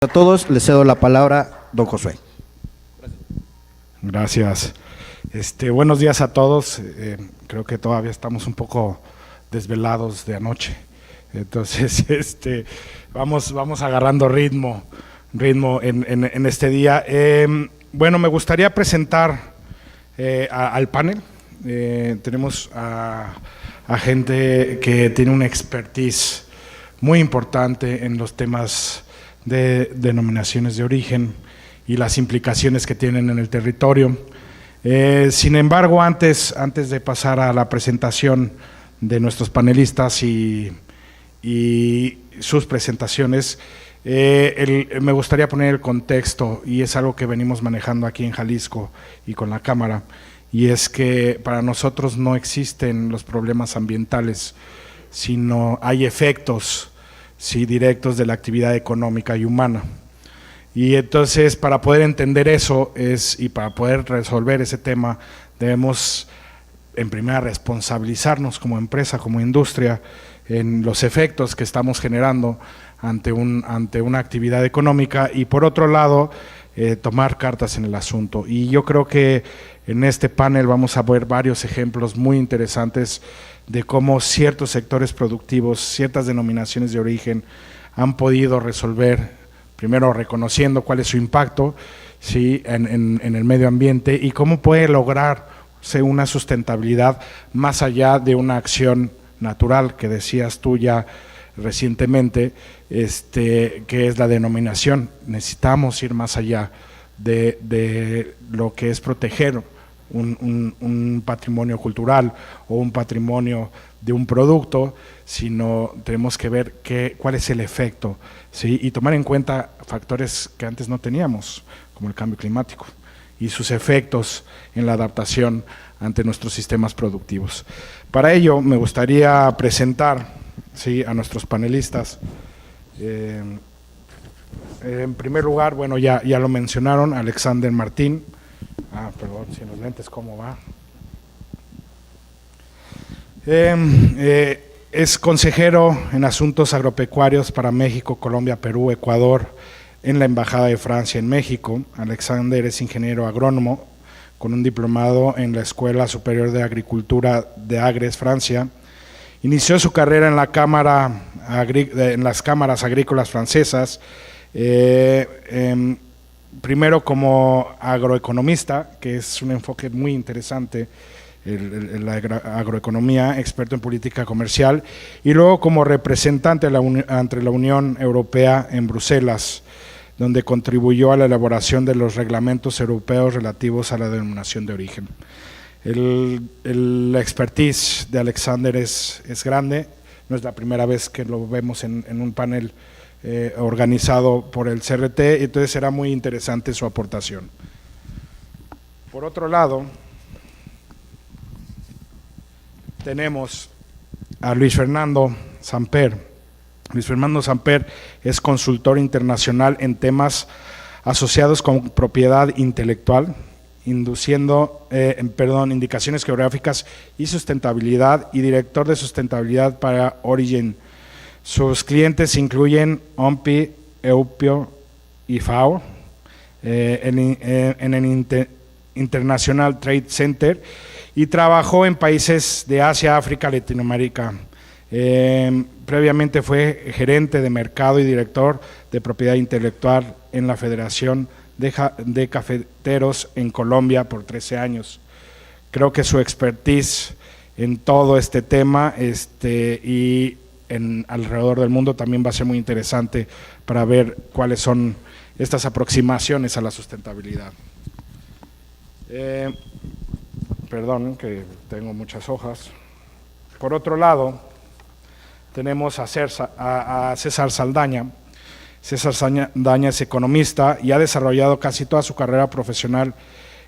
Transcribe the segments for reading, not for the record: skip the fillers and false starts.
A todos les cedo la palabra, don Josué. Gracias. Buenos días a todos. Creo que todavía estamos un poco desvelados de anoche. Entonces, vamos agarrando ritmo en este día. Bueno, me gustaría presentar al panel. Tenemos a gente que tiene una expertise muy importante en los temas de denominaciones de origen y las implicaciones que tienen en el territorio. Sin embargo, antes de pasar a la presentación de nuestros panelistas y sus presentaciones, me gustaría poner el contexto, y es algo que venimos manejando aquí en Jalisco y con la Cámara, y es que para nosotros no existen los problemas ambientales, sino hay efectos directos de la actividad económica y humana. Y entonces, para poder entender eso y para poder resolver ese tema, debemos en primera responsabilizarnos como empresa, como industria, en los efectos que estamos generando ante una actividad económica, y por otro lado, tomar cartas en el asunto. Y yo creo que en este panel vamos a ver varios ejemplos muy interesantes de cómo ciertos sectores productivos, ciertas denominaciones de origen han podido resolver, primero reconociendo cuál es su impacto, ¿sí?, en el medio ambiente, y cómo puede lograrse una sustentabilidad más allá de una acción natural que decías tú ya recientemente, que es la denominación. Necesitamos ir más allá de lo que es proteger un patrimonio cultural o un patrimonio de un producto, sino tenemos que ver cuál es el efecto, ¿sí?, y tomar en cuenta factores que antes no teníamos, como el cambio climático y sus efectos en la adaptación ante nuestros sistemas productivos. Para ello me gustaría presentar, ¿sí?, a nuestros panelistas. En primer lugar, bueno, ya lo mencionaron, Alexander Martín. Perdón, sin los lentes, ¿cómo va? Es consejero en asuntos agropecuarios para México, Colombia, Perú, Ecuador, en la Embajada de Francia en México. Alexander es ingeniero agrónomo con un diplomado en la Escuela Superior de Agricultura de Agres, Francia. Inició su carrera en en las cámaras agrícolas francesas, primero como agroeconomista, que es un enfoque muy interesante, la agroeconomía, experto en política comercial, y luego como representante ante la Unión Europea en Bruselas, donde contribuyó a la elaboración de los reglamentos europeos relativos a la denominación de origen. La expertise de Alexander es grande, no es la primera vez que lo vemos en un panel organizado por el CRT, entonces será muy interesante su aportación. Por otro lado, tenemos a Luis Fernando Samper. Luis Fernando Samper es consultor internacional en temas asociados con propiedad intelectual, indicaciones geográficas y sustentabilidad, y director de sustentabilidad para Origin. Sus clientes incluyen OMPI, EUPIO y FAO, en el International Trade Center, y trabajó en países de Asia, África, Latinoamérica. Previamente fue gerente de mercado y director de propiedad intelectual en la Federación de Cafeteros en Colombia por 13 años. Creo que su expertise en todo este tema y alrededor del mundo también va a ser muy interesante para ver cuáles son estas aproximaciones a la sustentabilidad. Perdón, que tengo muchas hojas. Por otro lado, tenemos a César Saldaña. César Saldaña es economista y ha desarrollado casi toda su carrera profesional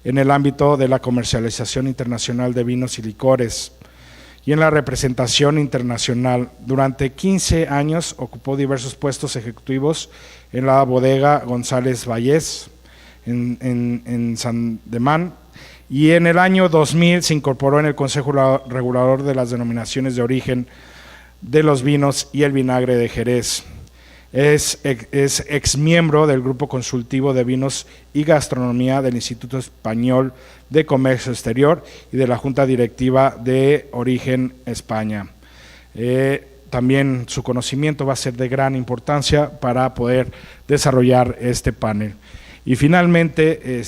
en el ámbito de la comercialización internacional de vinos y licores y en la representación internacional. Durante 15 años ocupó diversos puestos ejecutivos en la bodega González Vallés, en San Demán, y en el año 2000 se incorporó en el Consejo Regulador de las Denominaciones de Origen de los Vinos y el Vinagre de Jerez. Es ex miembro del Grupo Consultivo de Vinos y Gastronomía del Instituto Español de Comercio Exterior y de la Junta Directiva de Origen España. También su conocimiento va a ser de gran importancia para poder desarrollar este panel. Y finalmente,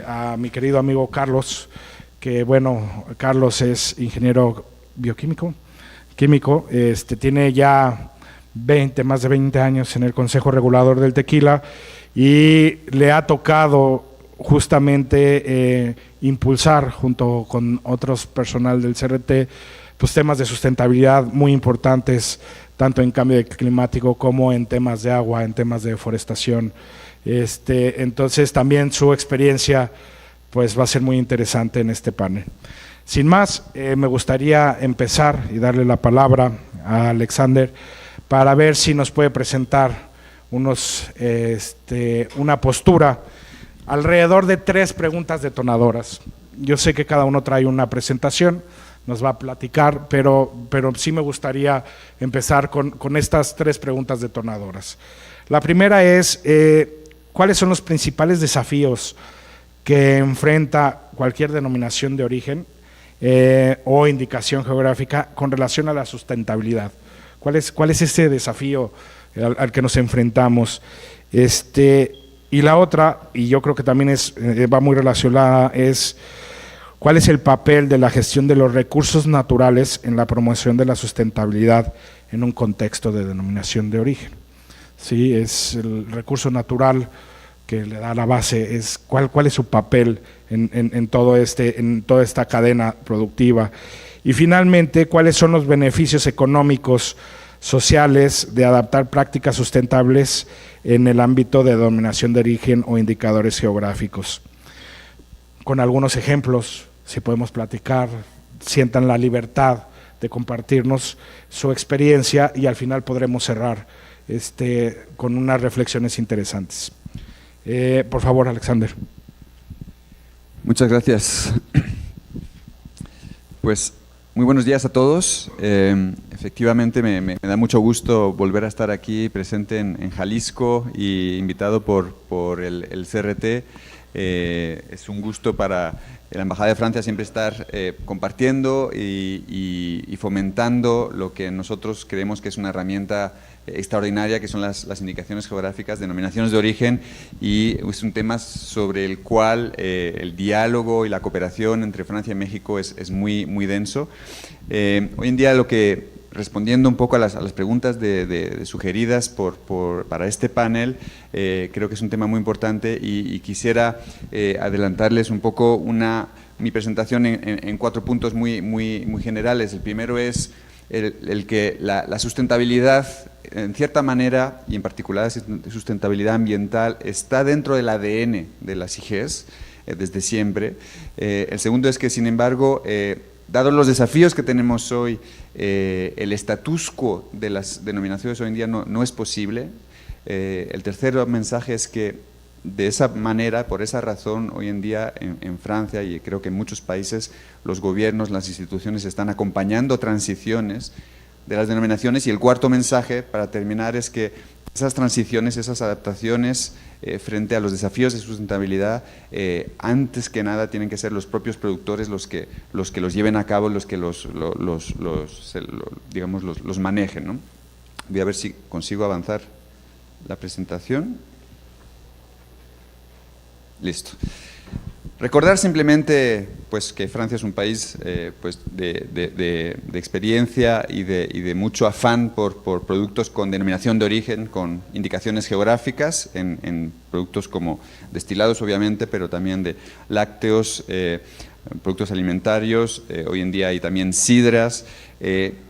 a mi querido amigo Carlos, que bueno, Carlos es ingeniero bioquímico, tiene ya más de 20 años en el Consejo Regulador del Tequila y le ha tocado justamente impulsar junto con otros personal del CRT pues temas de sustentabilidad muy importantes, tanto en cambio climático como en temas de agua, en temas de deforestación. Entonces también su experiencia pues va a ser muy interesante en este panel. Sin más, me gustaría empezar y darle la palabra a Alexander para ver si nos puede presentar una postura alrededor de 3 preguntas detonadoras. Yo sé que cada uno trae una presentación, nos va a platicar, pero sí me gustaría empezar con estas 3 preguntas detonadoras. La primera es, ¿cuáles son los principales desafíos que enfrenta cualquier denominación de origen o indicación geográfica con relación a la sustentabilidad? ¿Cuál es ese desafío al que nos enfrentamos? Y la otra, y yo creo que también va muy relacionada, es ¿cuál es el papel de la gestión de los recursos naturales en la promoción de la sustentabilidad en un contexto de denominación de origen? Sí, es el recurso natural que le da la base, es cuál es su papel en toda esta cadena productiva. Y finalmente, ¿cuáles son los beneficios económicos, sociales de adaptar prácticas sustentables en el ámbito de denominación de origen o indicadores geográficos? Con algunos ejemplos, si podemos platicar, sientan la libertad de compartirnos su experiencia y al final podremos cerrar con unas reflexiones interesantes. Por favor, Alexander. Muchas gracias. Pues muy buenos días a todos. Efectivamente me da mucho gusto volver a estar aquí presente en Jalisco y invitado por el CRT. Es un gusto para la Embajada de Francia siempre estar compartiendo y fomentando lo que nosotros creemos que es una herramienta extraordinaria, que son las indicaciones geográficas, denominaciones de origen, y es un tema sobre el cual el diálogo y la cooperación entre Francia y México es muy, muy denso. Hoy en día respondiendo un poco a las preguntas sugeridas para este panel, creo que es un tema muy importante y quisiera adelantarles un poco mi presentación en 4 puntos muy, muy, muy generales. El primero es el que la sustentabilidad, en cierta manera, y en particular la sustentabilidad ambiental, está dentro del ADN de las IGES desde siempre. El segundo es que, sin embargo, dados los desafíos que tenemos hoy, el status quo de las denominaciones hoy en día no es posible. El tercer mensaje es que de esa manera, por esa razón, hoy en día en Francia y creo que en muchos países, los gobiernos, las instituciones están acompañando transiciones de las denominaciones. Y el cuarto mensaje, para terminar, es que esas transiciones, esas adaptaciones frente a los desafíos de sustentabilidad, antes que nada tienen que ser los propios productores los que los lleven a cabo, los que los manejen, ¿no? Voy a ver si consigo avanzar la presentación. Listo. Recordar simplemente pues, que Francia es un país pues, de experiencia y de mucho afán por productos con denominación de origen, con indicaciones geográficas, en productos como destilados obviamente, pero también de lácteos, productos alimentarios, hoy en día hay también sidras.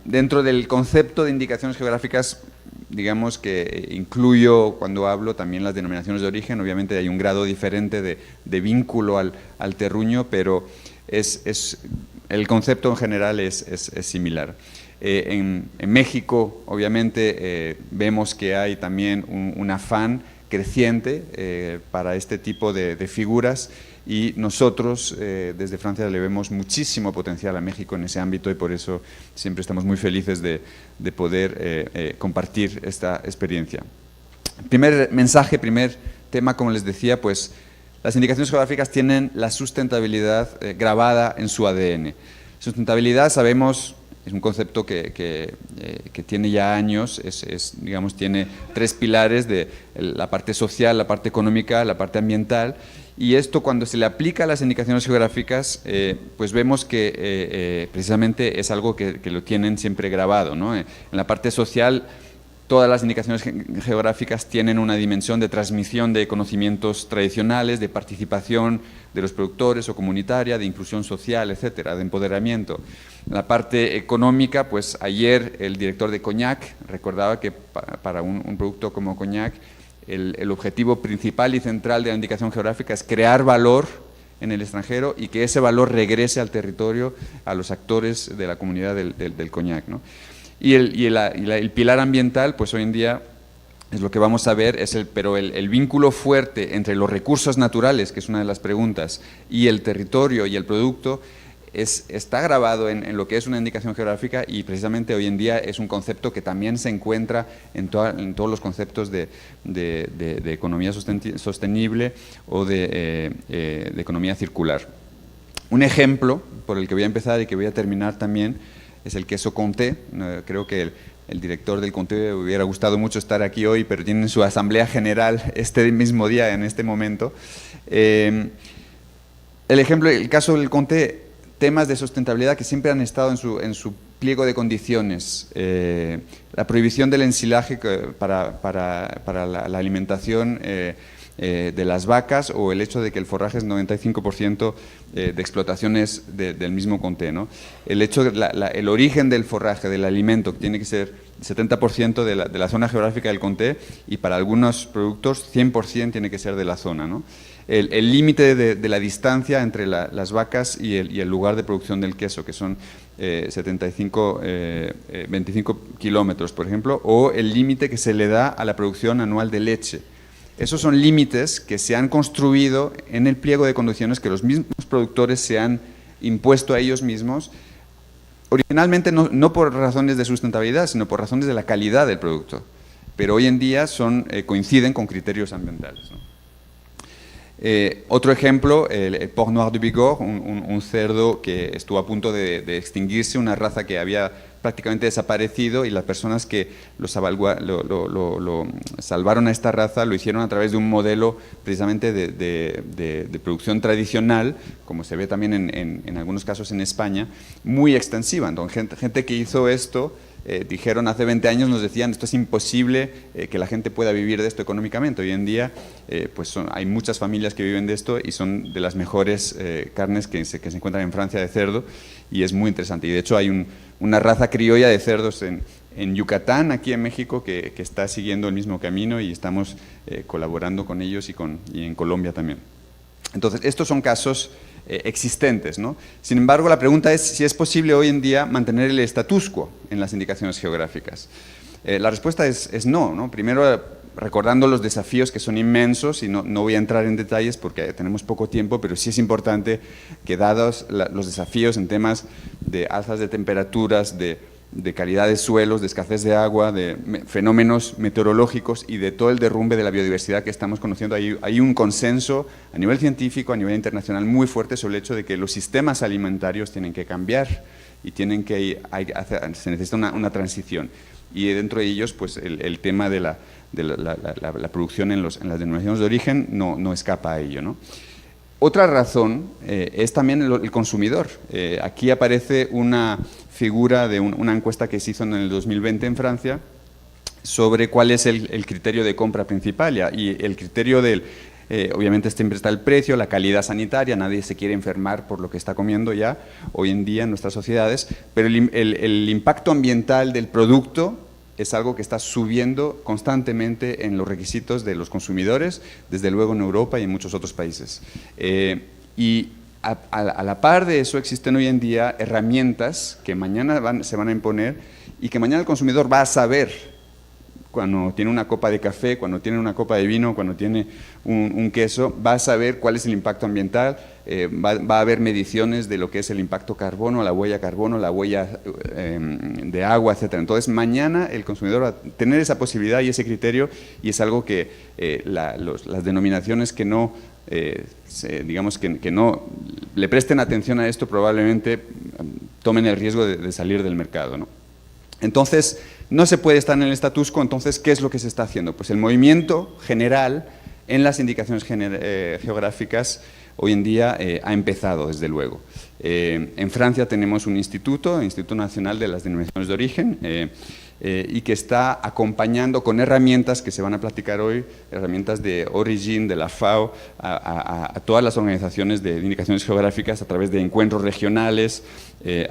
Dentro del concepto de indicaciones geográficas, digamos que incluyo cuando hablo también las denominaciones de origen. Obviamente hay un grado diferente de vínculo al terruño, pero el concepto en general es similar. En México, obviamente, vemos que hay también un afán creciente para este tipo de figuras, y nosotros desde Francia le vemos muchísimo potencial a México en ese ámbito, y por eso siempre estamos muy felices de poder compartir esta experiencia. Primer mensaje, primer tema, como les decía, pues las indicaciones geográficas tienen la sustentabilidad grabada en su ADN. Sustentabilidad, sabemos, es un concepto que tiene ya años, digamos, tiene 3 pilares de la parte social, la parte económica, la parte ambiental, y esto cuando se le aplica a las indicaciones geográficas, pues vemos que precisamente es algo que lo tienen siempre grabado, ¿no? En la parte social, todas las indicaciones geográficas tienen una dimensión de transmisión de conocimientos tradicionales, de participación de los productores o comunitaria, de inclusión social, etcétera, de empoderamiento. En la parte económica, pues ayer el director de Cognac recordaba que para un producto como Cognac, el objetivo principal y central de la indicación geográfica es crear valor en el extranjero y que ese valor regrese al territorio, a los actores de la comunidad del Cognac, ¿no? Y el pilar ambiental, pues hoy en día es lo que vamos a ver, pero el vínculo fuerte entre los recursos naturales, que es una de las preguntas, y el territorio y el producto, está grabado en lo que es una indicación geográfica, y precisamente hoy en día es un concepto que también se encuentra en todos los conceptos de economía sostenible o de economía circular. Un ejemplo por el que voy a empezar y que voy a terminar también es el queso Comté. Creo que el director del Comté hubiera gustado mucho estar aquí hoy, pero tienen su asamblea general este mismo día, en este momento. El caso del Comté, temas de sustentabilidad que siempre han estado en su pliego de condiciones. La prohibición del ensilaje para la alimentación de las vacas, o el hecho de que el forraje es 95% de explotaciones del mismo Comté, ¿no? El hecho de el origen del forraje, del alimento, que tiene que ser 70% de la zona geográfica del Comté, y para algunos productos 100% tiene que ser de la zona, ¿no? El límite de la distancia entre las vacas y el lugar de producción del queso, que son 25 kilómetros, por ejemplo, o el límite que se le da a la producción anual de leche. Esos son límites que se han construido en el pliego de condiciones que los mismos productores se han impuesto a ellos mismos, originalmente no por razones de sustentabilidad, sino por razones de la calidad del producto, pero hoy en día coinciden con criterios ambientales, ¿no? Otro ejemplo, el Porc Noir du Bigorre, un cerdo que estuvo a punto de extinguirse, una raza que había prácticamente desaparecido, y las personas que lo salvaron a esta raza lo hicieron a través de un modelo precisamente de producción tradicional, como se ve también en algunos casos en España, muy extensiva. Entonces, gente que hizo esto, dijeron hace 20 años, nos decían, esto es imposible que la gente pueda vivir de esto económicamente. Hoy en día pues hay muchas familias que viven de esto, y son de las mejores carnes que se encuentran en Francia de cerdo, y es muy interesante. Y de hecho hay una raza criolla de cerdos en Yucatán, aquí en México, que está siguiendo el mismo camino, y estamos colaborando con ellos y en Colombia también. Entonces, estos son casos existentes, ¿no? Sin embargo, la pregunta es si es posible hoy en día mantener el status quo en las indicaciones geográficas. La respuesta es no, ¿no? Primero, recordando los desafíos, que son inmensos, y no voy a entrar en detalles porque tenemos poco tiempo, pero sí es importante que, dados los desafíos en temas de alzas de temperaturas, de calidad de suelos, de escasez de agua, de fenómenos meteorológicos y de todo el derrumbe de la biodiversidad que estamos conociendo, hay un consenso a nivel científico, a nivel internacional, muy fuerte sobre el hecho de que los sistemas alimentarios tienen que cambiar, y se necesita una transición. Y dentro de ellos, pues el tema de la producción en las denominaciones de origen no escapa a ello, ¿no? Otra razón es también el consumidor. Aquí aparece una figura de una encuesta que se hizo en el 2020 en Francia sobre cuál es el criterio de compra principal, y el criterio obviamente siempre está el precio, la calidad sanitaria. Nadie se quiere enfermar por lo que está comiendo ya hoy en día en nuestras sociedades, pero el impacto ambiental del producto es algo que está subiendo constantemente en los requisitos de los consumidores, desde luego en Europa y en muchos otros países. Y a la par de eso, existen hoy en día herramientas que mañana se van a imponer, y que mañana el consumidor va a saber cuando tiene una copa de café, cuando tiene una copa de vino, cuando tiene un queso, va a saber cuál es el impacto ambiental, va a haber mediciones de lo que es el impacto carbono, la huella de agua, etc. Entonces, mañana el consumidor va a tener esa posibilidad y ese criterio, y es algo que las denominaciones que no, digamos que no le presten atención a esto, probablemente tomen el riesgo de salir del mercado, ¿no? Entonces, no se puede estar en el status quo. Entonces, ¿qué es lo que se está haciendo? Pues el movimiento general en las indicaciones geográficas hoy en día ha empezado, desde luego. En Francia tenemos un instituto, el Instituto Nacional de las Denominaciones de Origen, y que está acompañando con herramientas que se van a platicar hoy, herramientas de Origin, de la FAO, a todas las organizaciones de indicaciones geográficas a través de encuentros regionales,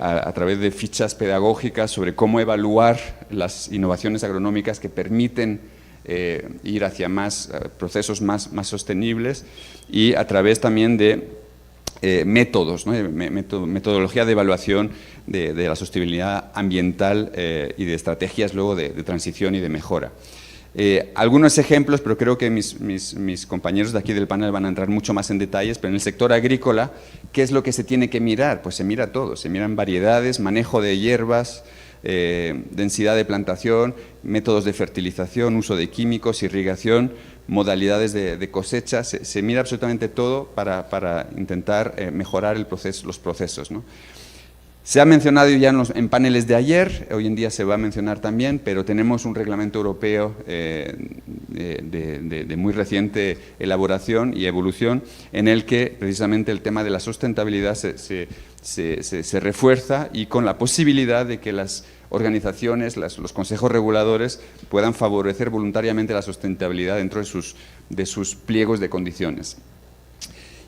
a través de fichas pedagógicas sobre cómo evaluar las innovaciones agronómicas que permiten ir hacia procesos más sostenibles, y a través también de métodos, ¿no? Metodología de evaluación de la sostenibilidad ambiental y de estrategias luego de transición y de mejora. Algunos ejemplos, pero creo que mis compañeros de aquí del panel van a entrar mucho más en detalles, pero en el sector agrícola, ¿qué es lo que se tiene que mirar? Pues se mira todo, se miran variedades, manejo de hierbas, densidad de plantación, métodos de fertilización, uso de químicos, irrigación, modalidades de cosecha, se mira absolutamente todo para intentar mejorar los procesos, ¿no? Se ha mencionado ya en paneles de ayer, hoy en día se va a mencionar también, pero tenemos un reglamento europeo de muy reciente elaboración y evolución, en el que precisamente el tema de la sustentabilidad se refuerza, y con la posibilidad de que las organizaciones, los consejos reguladores puedan favorecer voluntariamente la sustentabilidad dentro de sus pliegos de condiciones.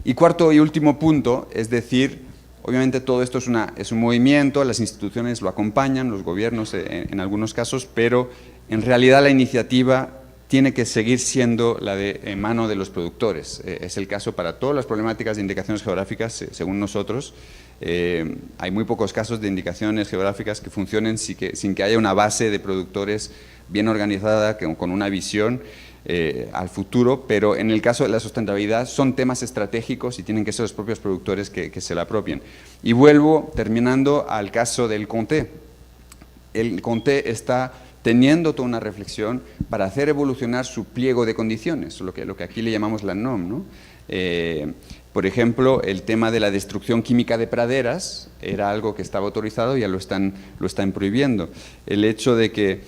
Y cuarto y último punto, es decir, obviamente todo esto es un movimiento, las instituciones lo acompañan, los gobiernos en algunos casos, pero en realidad la iniciativa tiene que seguir siendo la en mano de los productores. Es el caso para todas las problemáticas de indicaciones geográficas, según nosotros. Hay muy pocos casos de indicaciones geográficas que funcionen sin que haya una base de productores bien organizada, con una visión al futuro, pero en el caso de la sustentabilidad son temas estratégicos y tienen que ser los propios productores que se la apropien. Y vuelvo, terminando, al caso del Comté. El Comté está teniendo toda una reflexión para hacer evolucionar su pliego de condiciones, lo que aquí le llamamos la NOM, ¿no? Por ejemplo, el tema de la destrucción química de praderas era algo que estaba autorizado y ya lo están prohibiendo. El hecho de que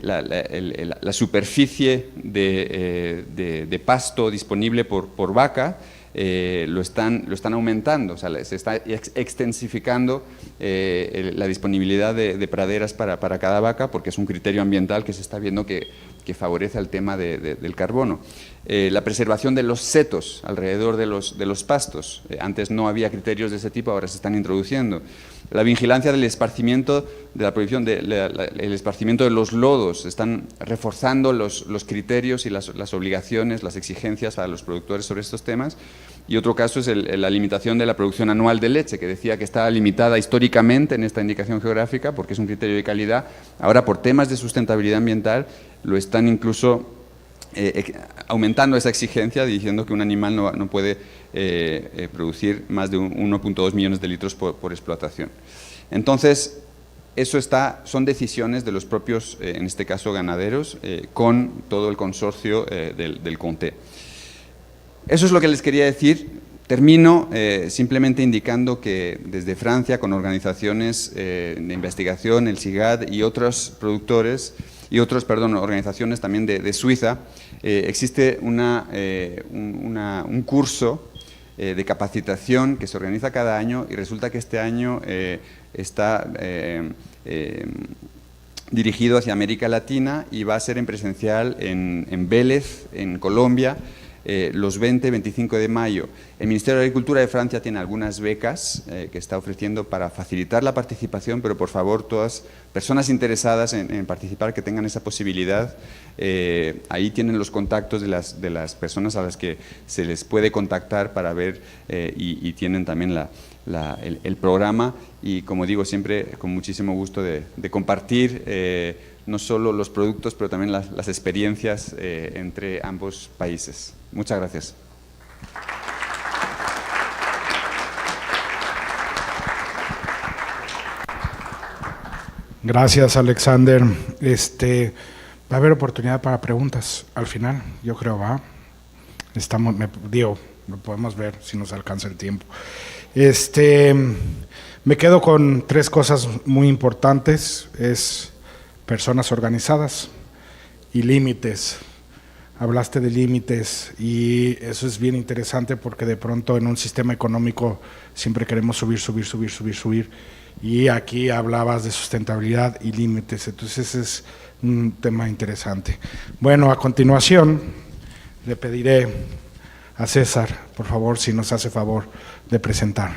la superficie de pasto disponible por vaca lo están aumentando, o sea, se está extensificando la disponibilidad de praderas para cada vaca, porque es un criterio ambiental que se está viendo que favorece el tema del carbono. La preservación de los setos alrededor de los pastos, antes no había criterios de ese tipo, ahora se están introduciendo. La vigilancia del esparcimiento, de la prohibición del esparcimiento de los lodos, están reforzando los criterios y las obligaciones, las exigencias a los productores sobre estos temas. Y otro caso es la limitación de la producción anual de leche, que decía que estaba limitada históricamente en esta indicación geográfica porque es un criterio de calidad. Ahora, por temas de sustentabilidad ambiental, lo están incluso aumentando esa exigencia, diciendo que un animal no puede producir más de 1,2 millones de litros por explotación. Entonces, son decisiones de los propios, en este caso ganaderos, con todo el consorcio del Comté. Eso es lo que les quería decir. Termino simplemente indicando que desde Francia, con organizaciones de investigación, el CIGAD y otros productores, organizaciones también de Suiza, existe un curso de capacitación que se organiza cada año, y resulta que este año está dirigido hacia América Latina y va a ser en presencial en Vélez, en Colombia, los 20 y 25 de mayo. El Ministerio de Agricultura de Francia tiene algunas becas que está ofreciendo para facilitar la participación, pero por favor, todas personas interesadas en participar, que tengan esa posibilidad, ahí tienen los contactos de las personas a las que se les puede contactar para ver, y tienen también el programa, y como digo, siempre con muchísimo gusto de compartir no solo los productos, pero también las experiencias entre ambos países. Muchas gracias. Gracias, Alexander. Va a haber oportunidad para preguntas al final, yo creo, ¿va? Lo podemos ver si nos alcanza el tiempo. Me quedo con 3 cosas muy importantes, es personas organizadas y límites. Hablaste de límites y eso es bien interesante porque de pronto en un sistema económico siempre queremos subir. Y aquí hablabas de sustentabilidad y límites, entonces ese es un tema interesante. Bueno, a continuación le pediré a César, por favor, si nos hace favor de presentar.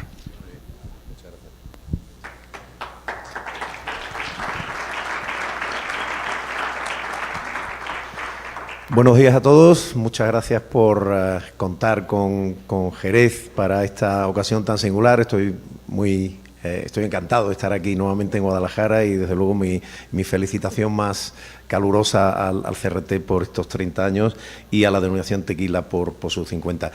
Buenos días a todos, muchas gracias por contar con Jerez para esta ocasión tan singular. Estoy encantado de estar aquí nuevamente en Guadalajara y desde luego mi felicitación más calurosa al CRT por estos 30 años y a la denominación Tequila por sus 50.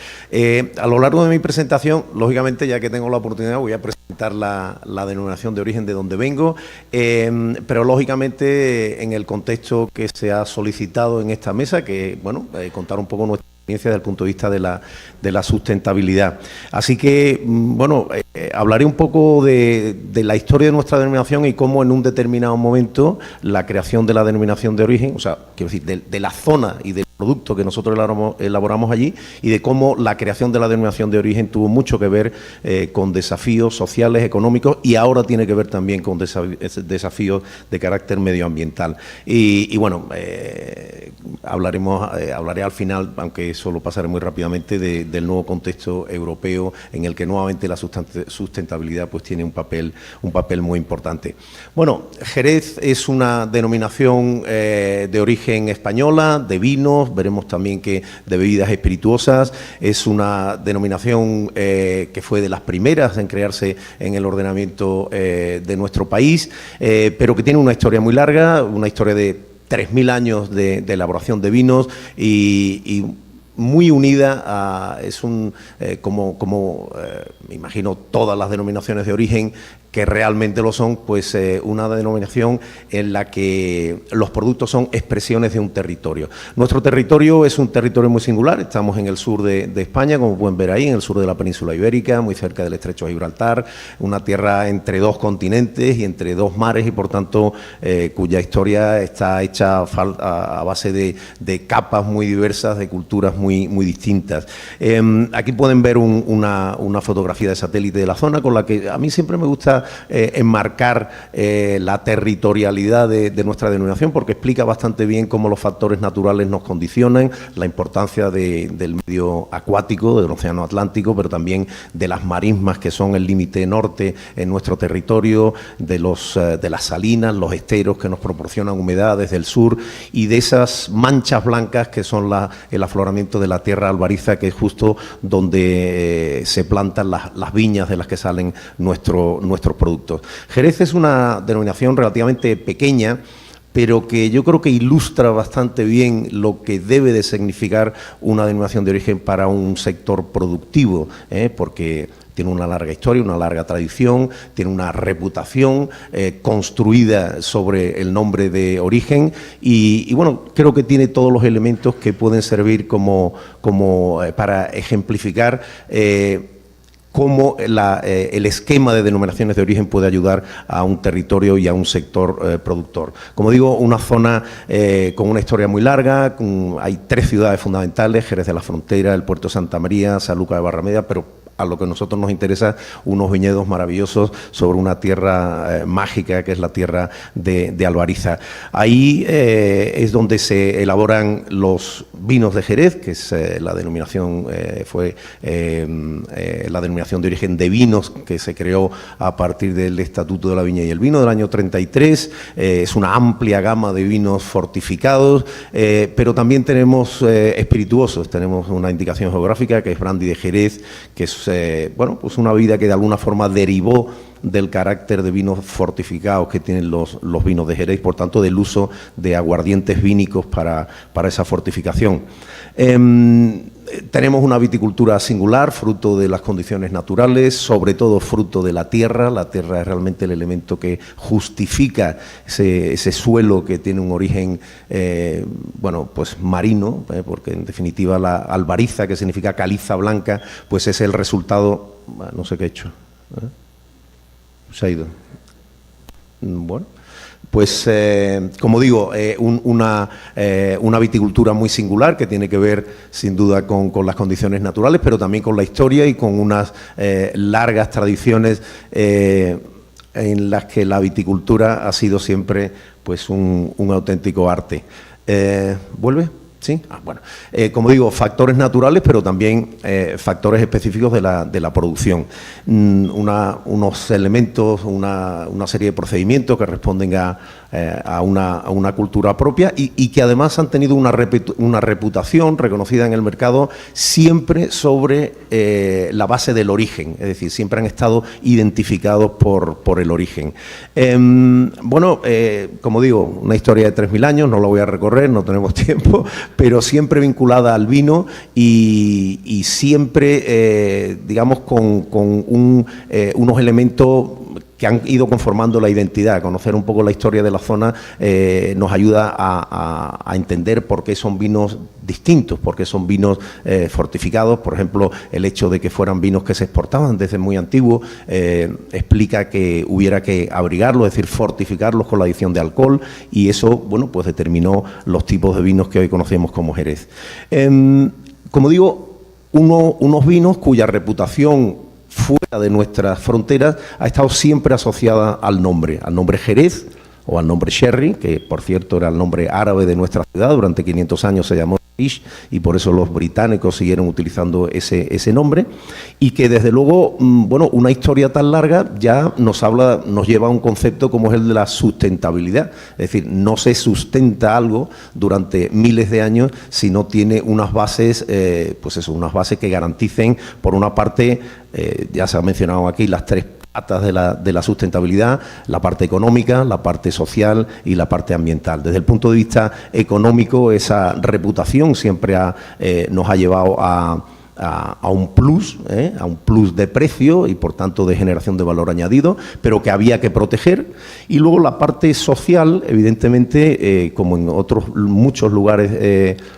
A lo largo de mi presentación, lógicamente, ya que tengo la oportunidad, voy a presentar la denominación de origen de donde vengo, pero lógicamente en el contexto que se ha solicitado en esta mesa, que, bueno, contar un poco nuestra experiencia desde el punto de vista de la sustentabilidad. Así que, bueno, hablaré un poco de la historia de nuestra denominación y cómo en un determinado momento la creación de la denominación de origen, o sea, quiero decir, de la zona y del producto que nosotros elaboramos allí, y de cómo la creación de la denominación de origen tuvo mucho que ver con desafíos sociales, económicos, y ahora tiene que ver también con desafíos de carácter medioambiental. Y bueno, hablaré al final, aunque eso lo pasaré muy rápidamente, del nuevo contexto europeo en el que nuevamente la sustentabilidad pues tiene un papel muy importante. Bueno, Jerez es una denominación de origen española, de vinos, veremos también que de bebidas espirituosas. Es una denominación que fue de las primeras en crearse en el ordenamiento de nuestro país, pero que tiene una historia muy larga, una historia de 3.000 años de elaboración de vinos y muy unida me imagino todas las denominaciones de origen que realmente lo son, pues una denominación en la que los productos son expresiones de un territorio. Nuestro territorio es un territorio muy singular, estamos en el sur de España, como pueden ver ahí, en el sur de la península ibérica, muy cerca del estrecho de Gibraltar, una tierra entre 2 continentes y entre 2 mares y por tanto cuya historia está hecha a base de capas muy diversas, de culturas muy distintas. Aquí pueden ver una fotografía de satélite de la zona con la que a mí siempre me gusta enmarcar la territorialidad de nuestra denominación, porque explica bastante bien cómo los factores naturales nos condicionan, la importancia del medio acuático, del océano Atlántico, pero también de las marismas que son el límite norte en nuestro territorio, de las salinas, los esteros que nos proporcionan humedad desde el sur y de esas manchas blancas que son el afloramiento de la tierra albariza, que es justo donde se plantan las viñas de las que salen nuestros productos. Jerez es una denominación relativamente pequeña, pero que yo creo que ilustra bastante bien lo que debe de significar una denominación de origen para un sector productivo, porque tiene una larga historia, una larga tradición, tiene una reputación construida sobre el nombre de origen y bueno, creo que tiene todos los elementos que pueden servir como para ejemplificar cómo el esquema de denominaciones de origen puede ayudar a un territorio y a un sector productor. Como digo, una zona con una historia muy larga, hay 3 ciudades fundamentales: Jerez de la Frontera, el Puerto de Santa María, Sanlúcar de Barrameda, pero a lo que a nosotros nos interesa, unos viñedos maravillosos sobre una tierra mágica que es la tierra de Albariza. Ahí es donde se elaboran los vinos de Jerez, que es la denominación, fue la denominación de origen de vinos que se creó a partir del Estatuto de la Viña y el Vino del año 33. Es una amplia gama de vinos fortificados, pero también tenemos espirituosos. Tenemos una indicación geográfica que es brandy de Jerez, que es bueno, pues una bebida que de alguna forma derivó del carácter de vinos fortificados que tienen los vinos de Jerez, por tanto del uso de aguardientes vínicos para esa fortificación. Tenemos una viticultura singular, fruto de las condiciones naturales, sobre todo fruto de la tierra. La tierra es realmente el elemento que justifica ese suelo que tiene un origen, bueno, pues marino, porque en definitiva la albariza, que significa caliza blanca, pues es el resultado, no sé qué he hecho, se ha ido. Bueno. Pues, como digo, una viticultura muy singular que tiene que ver, sin duda, con las condiciones naturales, pero también con la historia y con unas largas tradiciones en las que la viticultura ha sido siempre pues un auténtico arte. ¿Vuelve? ¿Sí? Bueno, como digo, factores naturales, pero también factores específicos de la producción. Unos elementos, una serie de procedimientos que responden a una cultura propia y que además han tenido una reputación reconocida en el mercado siempre sobre la base del origen, es decir, siempre han estado identificados por el origen. Bueno, como digo, una historia de 3.000 años, no la voy a recorrer, no tenemos tiempo, pero siempre vinculada al vino y siempre, digamos, con unos elementos que han ido conformando la identidad. Conocer un poco la historia de la zona nos ayuda a entender por qué son vinos distintos, por qué son vinos fortificados. Por ejemplo, el hecho de que fueran vinos que se exportaban desde muy antiguo explica que hubiera que abrigarlos, es decir, fortificarlos con la adición de alcohol, y eso, bueno, pues determinó los tipos de vinos que hoy conocemos como Jerez. Como digo, unos vinos cuya reputación fuera de nuestras fronteras ha estado siempre asociada al nombre Jerez o al nombre Sherry, que por cierto era el nombre árabe de nuestra ciudad. Durante 500 años se llamó Rish y por eso los británicos siguieron utilizando ese nombre, y que desde luego, bueno, una historia tan larga ya nos lleva a un concepto como es el de la sustentabilidad. Es decir, no se sustenta algo durante miles de años si no tiene unas bases, pues eso, unas bases que garanticen, por una parte, ya se ha mencionado aquí las tres patas de la sustentabilidad: la parte económica, la parte social y la parte ambiental. Desde el punto de vista económico, esa reputación siempre nos ha llevado a un plus de precio y por tanto de generación de valor añadido, pero que había que proteger. Y luego la parte social, evidentemente, como en otros muchos lugares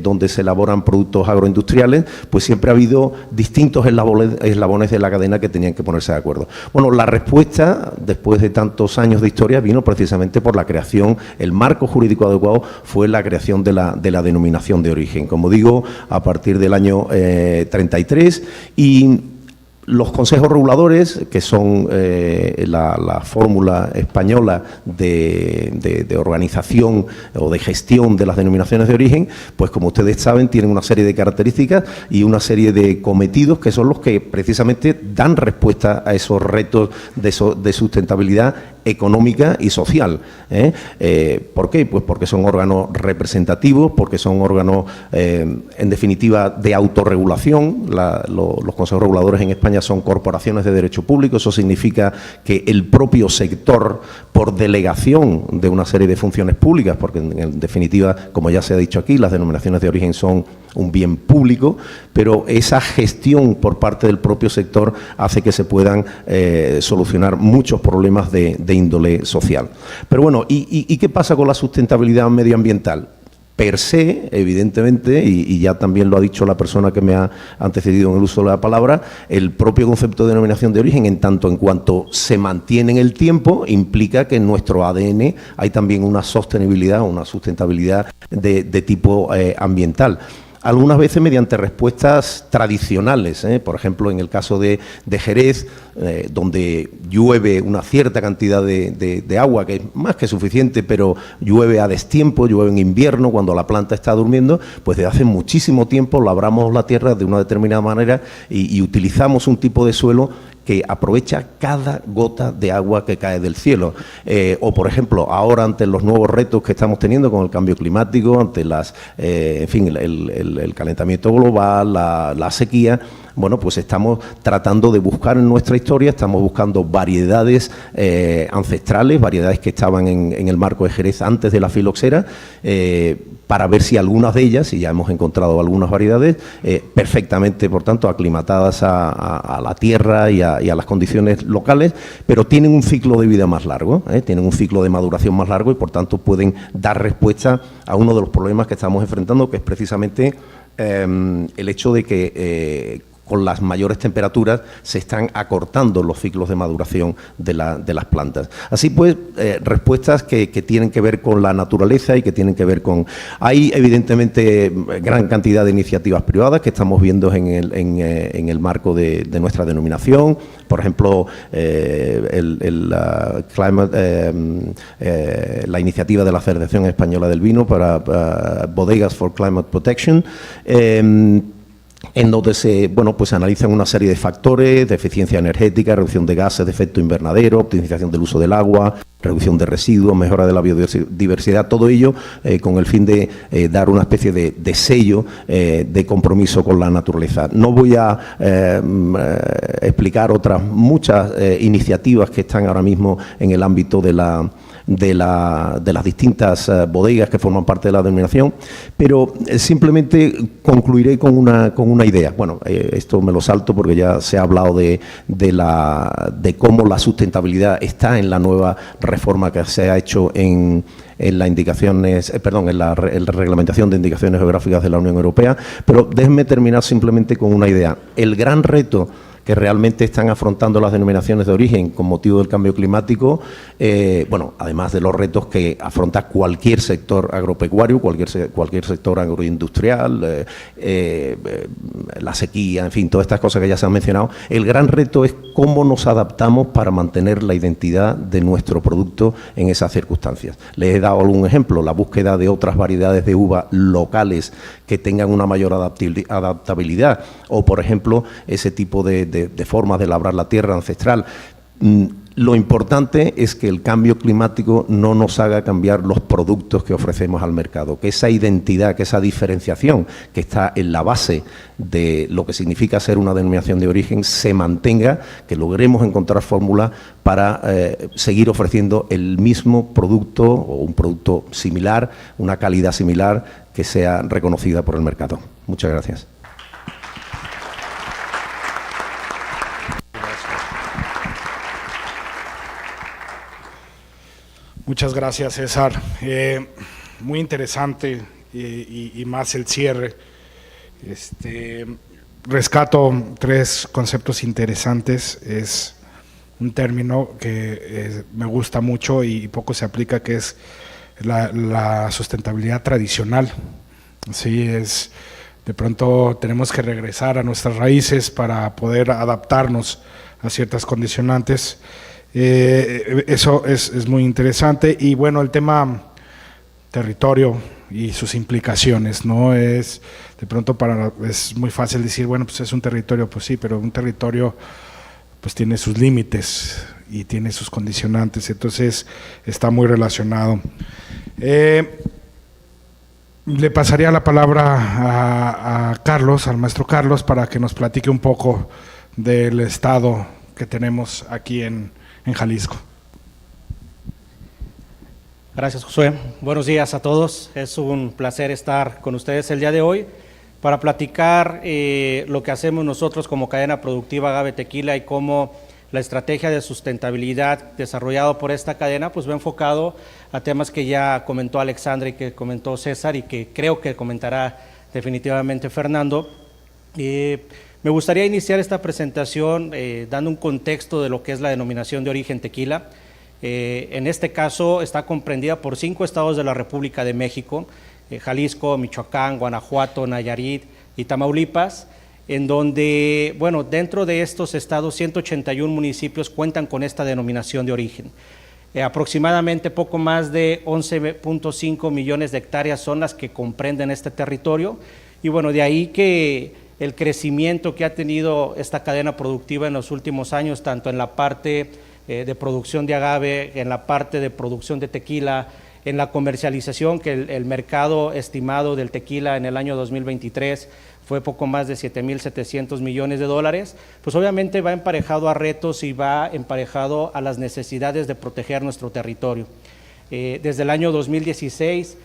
donde se elaboran productos agroindustriales, pues siempre ha habido distintos eslabones de la cadena que tenían que ponerse de acuerdo. Bueno, la respuesta, después de tantos años de historia, vino precisamente por la creación, el marco jurídico adecuado fue la creación de la denominación de origen, como digo, a partir del año 33, y los consejos reguladores, que son la fórmula española de organización o de gestión de las denominaciones de origen, pues como ustedes saben, tienen una serie de características y una serie de cometidos que son los que precisamente dan respuesta a esos retos de sustentabilidad económica y social. ¿Por qué? Pues porque son órganos representativos, porque son órganos, en definitiva, de autorregulación. Los consejos reguladores en España son corporaciones de derecho público. Eso significa que el propio sector, por delegación de una serie de funciones públicas, porque en definitiva, como ya se ha dicho aquí, las denominaciones de origen son un bien público, pero esa gestión por parte del propio sector hace que se puedan solucionar muchos problemas de índole social. Pero bueno, ¿y qué pasa con la sustentabilidad medioambiental? Per se, evidentemente, y ya también lo ha dicho la persona que me ha antecedido en el uso de la palabra, el propio concepto de denominación de origen, en tanto en cuanto se mantiene en el tiempo, implica que en nuestro ADN hay también una sostenibilidad, una sustentabilidad de tipo ambiental. Algunas veces mediante respuestas tradicionales, por ejemplo, en el caso de Jerez, donde llueve una cierta cantidad de agua, que es más que suficiente, pero llueve a destiempo, llueve en invierno, cuando la planta está durmiendo, pues desde hace muchísimo tiempo labramos la tierra de una determinada manera y utilizamos un tipo de suelo que aprovecha cada gota de agua que cae del cielo. O, por ejemplo, ahora ante los nuevos retos que estamos teniendo con el cambio climático, ante el calentamiento global, la sequía, Bueno, pues estamos tratando de buscar en nuestra historia, estamos buscando variedades ancestrales, variedades que estaban en el marco de Jerez antes de la filoxera, para ver si algunas de ellas, y ya hemos encontrado algunas variedades, perfectamente, por tanto, aclimatadas a la tierra y a las condiciones locales, pero tienen un ciclo de vida más largo, tienen un ciclo de maduración más largo y, por tanto, pueden dar respuesta a uno de los problemas que estamos enfrentando, que es precisamente el hecho de que con las mayores temperaturas se están acortando los ciclos de maduración de las plantas. Así pues, respuestas que tienen que ver con la naturaleza y que tienen que ver con... Hay evidentemente gran cantidad de iniciativas privadas que estamos viendo en el marco de nuestra denominación. Por ejemplo, la iniciativa de la Federación Española del Vino para Bodegas for Climate Protection, en donde se analizan una serie de factores de eficiencia energética, reducción de gases de efecto invernadero, optimización del uso del agua, reducción de residuos, mejora de la biodiversidad, todo ello con el fin de dar una especie de sello de compromiso con la naturaleza. No voy a explicar otras muchas iniciativas que están ahora mismo en el ámbito de las distintas bodegas que forman parte de la denominación, pero simplemente concluiré con una idea. Bueno, esto me lo salto porque ya se ha hablado de cómo la sustentabilidad está en la nueva reforma que se ha hecho en la reglamentación de indicaciones geográficas de la Unión Europea, pero déjenme terminar simplemente con una idea. El gran reto que realmente están afrontando las denominaciones de origen con motivo del cambio climático, además de los retos que afronta cualquier sector agropecuario, cualquier sector agroindustrial, la sequía, en fin, todas estas cosas que ya se han mencionado, el gran reto es cómo nos adaptamos para mantener la identidad de nuestro producto en esas circunstancias. Les he dado algún ejemplo, la búsqueda de otras variedades de uva locales que tengan una mayor adaptabilidad, o por ejemplo, ese tipo de formas de labrar la tierra ancestral. Lo importante es que el cambio climático no nos haga cambiar los productos que ofrecemos al mercado, que esa identidad, que esa diferenciación que está en la base de lo que significa ser una denominación de origen se mantenga, que logremos encontrar fórmulas para seguir ofreciendo el mismo producto o un producto similar, una calidad similar que sea reconocida por el mercado. Muchas gracias. Muchas gracias, César. Muy interesante y más el cierre. Rescato tres conceptos interesantes. Es un término que me gusta mucho y poco se aplica, que es la sustentabilidad tradicional. Sí, de pronto tenemos que regresar a nuestras raíces para poder adaptarnos a ciertas condicionantes. Eso es muy interesante. Y bueno, el tema territorio y sus implicaciones, ¿no? De pronto es muy fácil decir, bueno, pues es un territorio, pues sí, pero un territorio pues tiene sus límites y tiene sus condicionantes, entonces está muy relacionado. Le pasaría la palabra a Carlos, al maestro Carlos, para que nos platique un poco del estado que tenemos aquí en Jalisco. Gracias, Josué. Buenos días a todos. Es un placer estar con ustedes el día de hoy para platicar lo que hacemos nosotros como cadena productiva Agave Tequila y cómo la estrategia de sustentabilidad desarrollada por esta cadena pues va enfocado a temas que ya comentó Alexandra y que comentó César y que creo que comentará definitivamente Fernando. Me gustaría iniciar esta presentación dando un contexto de lo que es la denominación de origen tequila. En este caso está comprendida por 5 estados de la República de México, Jalisco, Michoacán, Guanajuato, Nayarit y Tamaulipas, en donde, bueno, dentro de estos estados 181 municipios cuentan con esta denominación de origen. Aproximadamente poco más de 11.5 millones de hectáreas son las que comprenden este territorio y bueno, de ahí que el crecimiento que ha tenido esta cadena productiva en los últimos años, tanto en la parte de producción de agave, en la parte de producción de tequila, en la comercialización, que el mercado estimado del tequila en el año 2023 fue poco más de 7.700 millones de dólares, pues obviamente va emparejado a retos y va emparejado a las necesidades de proteger nuestro territorio. Desde el año 2016,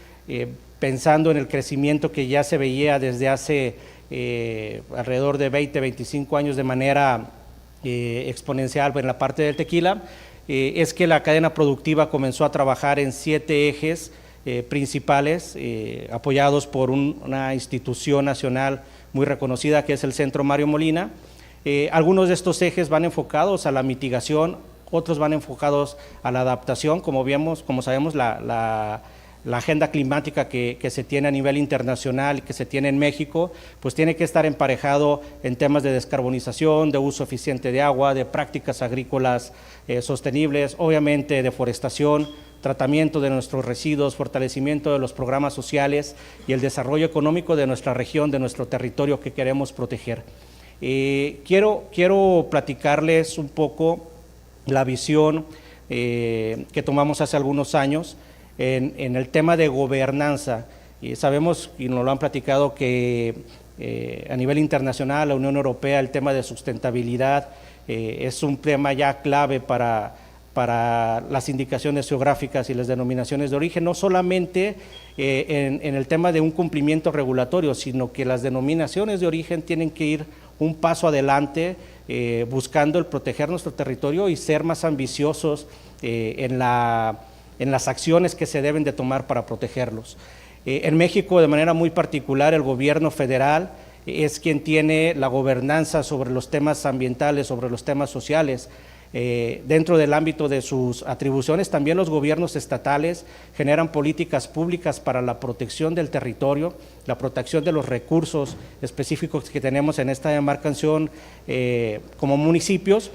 pensando en el crecimiento que ya se veía desde hace alrededor de 20, 25 años de manera exponencial en la parte del tequila, es que la cadena productiva comenzó a trabajar en 7 ejes principales, apoyados por una institución nacional muy reconocida que es el Centro Mario Molina. Algunos de estos ejes van enfocados a la mitigación, otros van enfocados a la adaptación. Como sabemos, la agenda climática que se tiene a nivel internacional y que se tiene en México, pues tiene que estar emparejado en temas de descarbonización, de uso eficiente de agua, de prácticas agrícolas sostenibles, obviamente deforestación, tratamiento de nuestros residuos, fortalecimiento de los programas sociales y el desarrollo económico de nuestra región, de nuestro territorio que queremos proteger. Quiero platicarles un poco la visión que tomamos hace algunos años en el tema de gobernanza. Y sabemos, y nos lo han platicado, que a nivel internacional, la Unión Europea, el tema de sustentabilidad es un tema ya clave para las indicaciones geográficas y las denominaciones de origen, no solamente en el tema de un cumplimiento regulatorio, sino que las denominaciones de origen tienen que ir un paso adelante, buscando el proteger nuestro territorio y ser más ambiciosos en las acciones que se deben de tomar para protegerlos. En México, de manera muy particular, el gobierno federal es quien tiene la gobernanza sobre los temas ambientales, sobre los temas sociales. Dentro del ámbito de sus atribuciones, también los gobiernos estatales generan políticas públicas para la protección del territorio, la protección de los recursos específicos que tenemos en esta demarcación como municipios,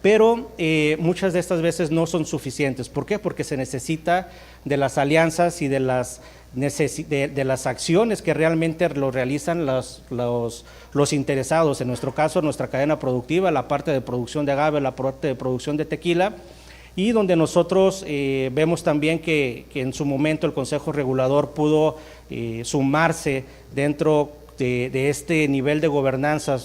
pero muchas de estas veces no son suficientes. ¿Por qué? Porque se necesita de las alianzas y de las acciones que realmente lo realizan los interesados, en nuestro caso nuestra cadena productiva, la parte de producción de agave, la parte de producción de tequila, y donde nosotros vemos también que en su momento el Consejo Regulador pudo sumarse dentro de este nivel de gobernanza,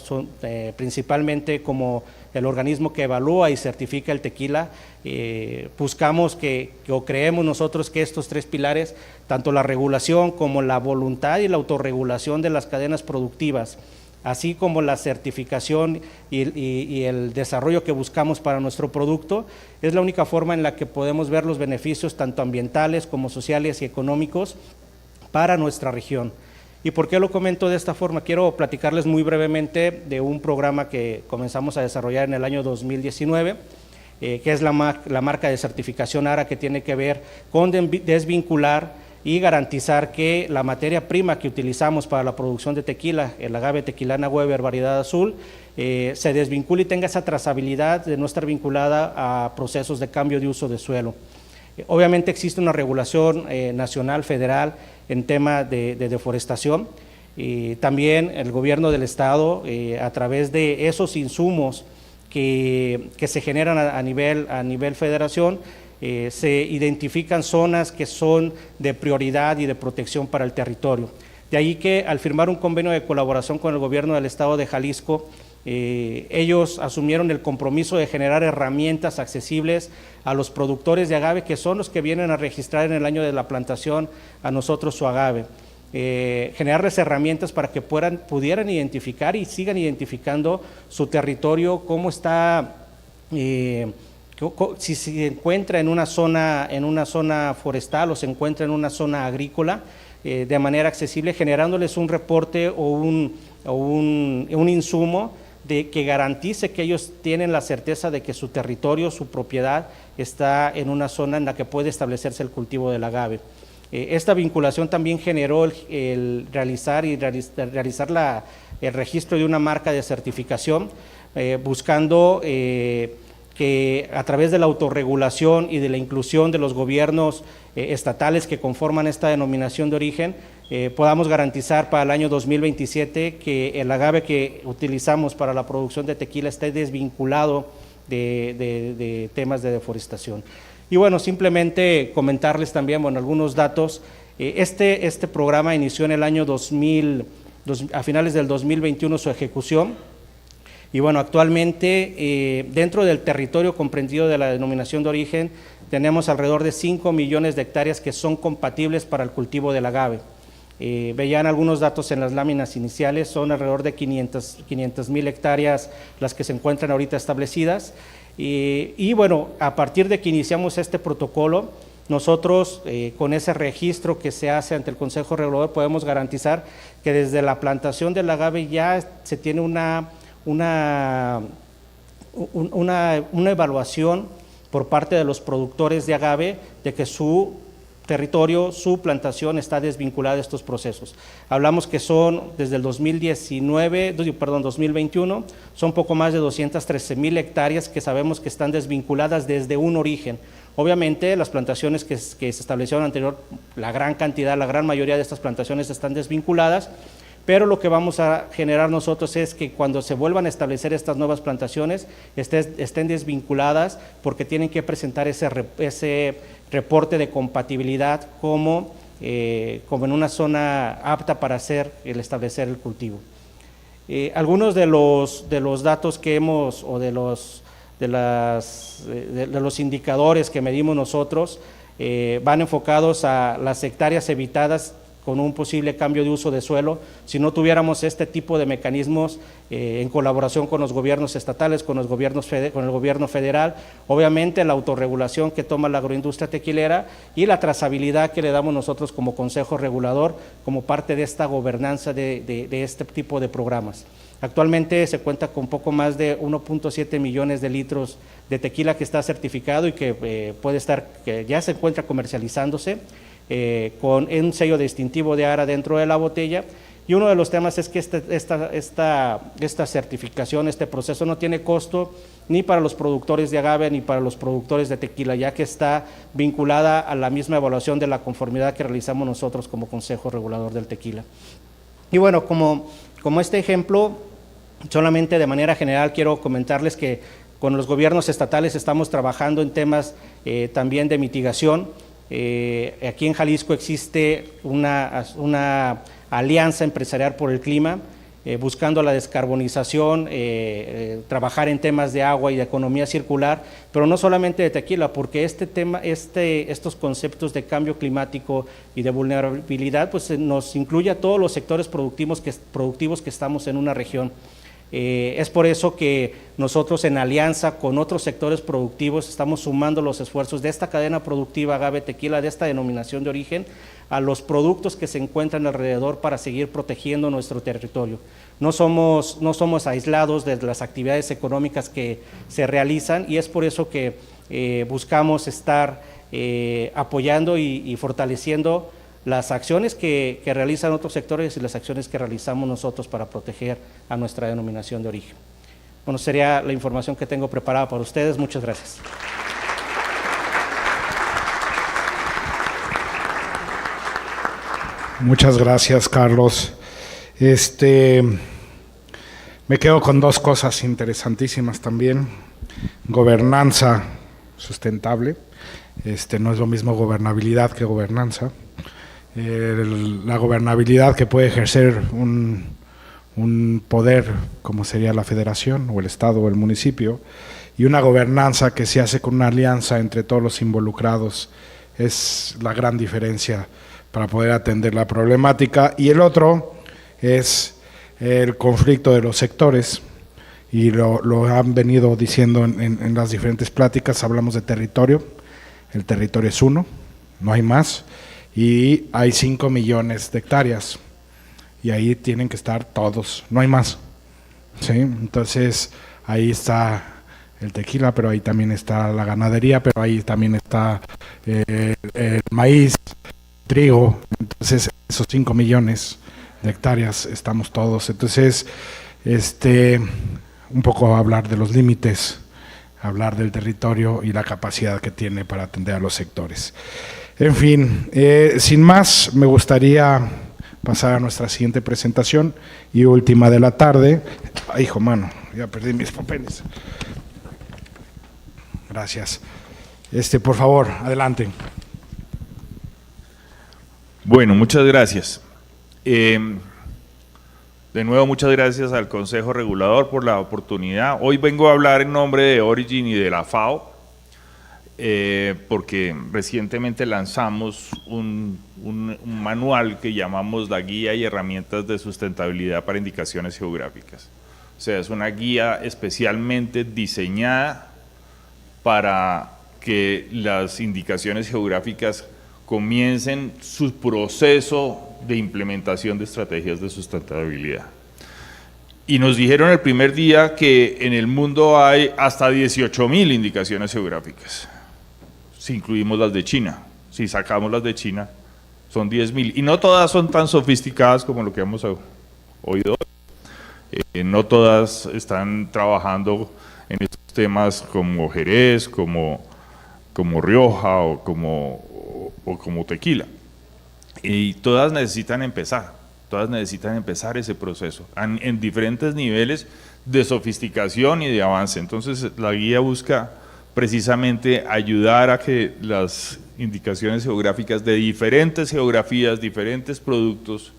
principalmente como el organismo que evalúa y certifica el tequila. Buscamos o creemos nosotros que estos 3 pilares, tanto la regulación como la voluntad y la autorregulación de las cadenas productivas, así como la certificación y el desarrollo que buscamos para nuestro producto, es la única forma en la que podemos ver los beneficios tanto ambientales como sociales y económicos para nuestra región. ¿Y por qué lo comento de esta forma? Quiero platicarles muy brevemente de un programa que comenzamos a desarrollar en el año 2019, que es la marca de certificación ARA, que tiene que ver con desvincular y garantizar que la materia prima que utilizamos para la producción de tequila, el agave tequilana Weber variedad azul, se desvincule y tenga esa trazabilidad de no estar vinculada a procesos de cambio de uso de suelo. Obviamente existe una regulación nacional, federal, en tema de deforestación, y también el gobierno del estado, a través de esos insumos que se generan a nivel federación, se identifican zonas que son de prioridad y de protección para el territorio. De ahí que al firmar un convenio de colaboración con el gobierno del estado de Jalisco, ellos asumieron el compromiso de generar herramientas accesibles a los productores de agave, que son los que vienen a registrar en el año de la plantación a nosotros su agave. Generarles herramientas para que pudieran identificar y sigan identificando su territorio, cómo está, si se encuentra en una zona forestal o se encuentra en una zona agrícola, de manera accesible, generándoles un reporte o un insumo que garantice que ellos tienen la certeza de que su territorio, su propiedad, está en una zona en la que puede establecerse el cultivo del agave. Esta vinculación también generó el realizar el registro de una marca de certificación, buscando que a través de la autorregulación y de la inclusión de los gobiernos estatales que conforman esta denominación de origen, podamos garantizar para el año 2027 que el agave que utilizamos para la producción de tequila esté desvinculado de temas de deforestación. Y bueno, simplemente comentarles también algunos datos. Este programa inició en el año 2000, a finales del 2021 su ejecución. Y bueno, actualmente dentro del territorio comprendido de la denominación de origen tenemos alrededor de 5 millones de hectáreas que son compatibles para el cultivo del agave. Veían algunos datos en las láminas iniciales, son alrededor de 500,000 hectáreas las que se encuentran ahorita establecidas. Y bueno, a partir de que iniciamos este protocolo, nosotros con ese registro que se hace ante el Consejo Regulador podemos garantizar que desde la plantación del agave ya se tiene una evaluación por parte de los productores de agave de que su territorio, su plantación está desvinculada de estos procesos. Hablamos que son desde el 2021, son poco más de 213,000 hectáreas que sabemos que están desvinculadas desde un origen. Obviamente las plantaciones que se establecieron anterior, la gran mayoría de estas plantaciones están desvinculadas, pero lo que vamos a generar nosotros es que cuando se vuelvan a establecer estas nuevas plantaciones estén desvinculadas porque tienen que presentar ese reporte de compatibilidad como en una zona apta para establecer el cultivo. Algunos de los datos que hemos o de los indicadores que medimos nosotros van enfocados a las hectáreas evitadas con un posible cambio de uso de suelo. Si no tuviéramos este tipo de mecanismos en colaboración con los gobiernos estatales, con el gobierno federal, obviamente la autorregulación que toma la agroindustria tequilera y la trazabilidad que le damos nosotros como Consejo Regulador como parte de esta gobernanza de este tipo de programas. Actualmente se cuenta con poco más de 1.7 millones de litros de tequila que está certificado y que que ya se encuentra comercializándose con un sello distintivo de ARA dentro de la botella. Y uno de los temas es que esta certificación, este proceso no tiene costo ni para los productores de agave ni para los productores de tequila, ya que está vinculada a la misma evaluación de la conformidad que realizamos nosotros como Consejo Regulador del Tequila. Y bueno, como este ejemplo, solamente de manera general quiero comentarles que con los gobiernos estatales estamos trabajando en temas también de mitigación. Aquí en Jalisco existe una alianza empresarial por el clima, buscando la descarbonización, trabajar en temas de agua y de economía circular, pero no solamente de tequila, porque estos conceptos de cambio climático y de vulnerabilidad pues nos incluye a todos los sectores productivos que estamos en una región. Es por eso que nosotros en alianza con otros sectores productivos estamos sumando los esfuerzos de esta cadena productiva agave tequila, de esta denominación de origen, a los productos que se encuentran alrededor para seguir protegiendo nuestro territorio. No somos aislados de las actividades económicas que se realizan y es por eso que buscamos estar apoyando y fortaleciendo las acciones que realizan otros sectores y las acciones que realizamos nosotros para proteger a nuestra denominación de origen. Bueno, sería la información que tengo preparada para ustedes. Muchas gracias. Muchas gracias, Carlos. Me quedo con dos cosas interesantísimas también. Gobernanza sustentable. No es lo mismo gobernabilidad que gobernanza. La gobernabilidad que puede ejercer un poder como sería la federación o el estado o el municipio, y una gobernanza que se hace con una alianza entre todos los involucrados es la gran diferencia para poder atender la problemática. Y el otro es el conflicto de los sectores, y lo han venido diciendo en las diferentes pláticas. Hablamos de territorio, el territorio es uno, no hay más, y hay 5 millones de hectáreas, y ahí tienen que estar todos, no hay más, ¿sí? Entonces ahí está el tequila, pero ahí también está la ganadería, pero ahí también está el maíz, trigo. Entonces esos 5 millones de hectáreas estamos todos. Entonces un poco hablar de los límites, hablar del territorio y la capacidad que tiene para atender a los sectores. En fin, sin más, me gustaría pasar a nuestra siguiente presentación y última de la tarde. Ay, hijo, mano, ya perdí mis papeles. Gracias. Por favor, adelante. Bueno, muchas gracias. De nuevo, muchas gracias al Consejo Regulador por la oportunidad. Hoy vengo a hablar en nombre de Origin y de la FAO, porque recientemente lanzamos un manual que llamamos la Guía y Herramientas de Sustentabilidad para Indicaciones Geográficas. O sea, es una guía especialmente diseñada para que las indicaciones geográficas comiencen su proceso de implementación de estrategias de sustentabilidad. Y nos dijeron el primer día que en el mundo hay hasta 18.000 indicaciones geográficas, si incluimos las de China. Si sacamos las de China, son 10.000. Y no todas son tan sofisticadas como lo que hemos oído hoy. No todas están trabajando en estos temas como Jerez, como Rioja o como Tequila. Y todas necesitan empezar ese proceso en diferentes niveles de sofisticación y de avance. Entonces la guía busca precisamente ayudar a que las indicaciones geográficas de diferentes geografías, diferentes productos